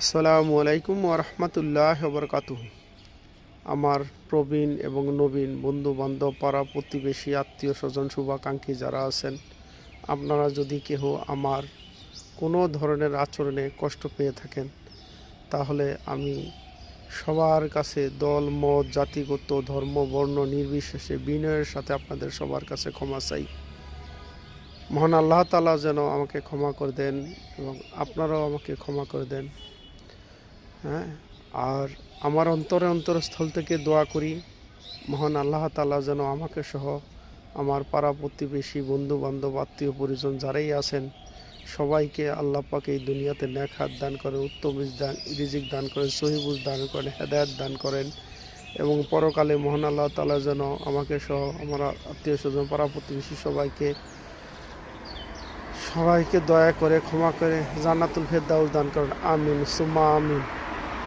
আসসালামু আলাইকুম ওরহমতুল্লাহ বরকাতুহ। আমার প্রবীণ এবং নবীন বন্ধু বান্ধব, পাড়া প্রতিবেশী, আত্মীয় স্বজন, শুভাকাঙ্ক্ষী যারা আছেন, আপনারা যদি কেহ আমার কোনো ধরনের আচরণে কষ্ট পেয়ে থাকেন, তাহলে আমি সবার কাছে দল, মত, জাতিগত, ধর্ম, বর্ণ নির্বিশেষে বিনয়ের সাথে আপনাদের সবার কাছে ক্ষমা চাই। মহান আল্লাহ তাআলা যেন আমাকে ক্ষমা করে দেন এবং আপনারাও আমাকে ক্ষমা করে দেন। হ্যাঁ, আর আমার অন্তরস্থল থেকে দোয়া করি মহান আল্লাহ তাআলা যেন আমাকে সহ আমার পাড়া প্রতিবেশী, বন্ধু বান্ধব, আত্মীয় পরিজন যারাই আছেন সবাইকে আল্লাহ পাক এই দুনিয়াতে নেক হাত দান করেন, উত্তম রিজিক দান করেন, সহি বুঝ দান করেন, হেদায়েত দান করেন এবং পরকালে মহান আল্লাহ তাআলা যেন আমাকে সহ আমার আত্মীয় স্বজন, পাড়া প্রতিবেশী সবাইকে দয়া করে ক্ষমা করে জান্নাতুল ফেরদাউস দান করেন। আমিন সুম্মা আমিন।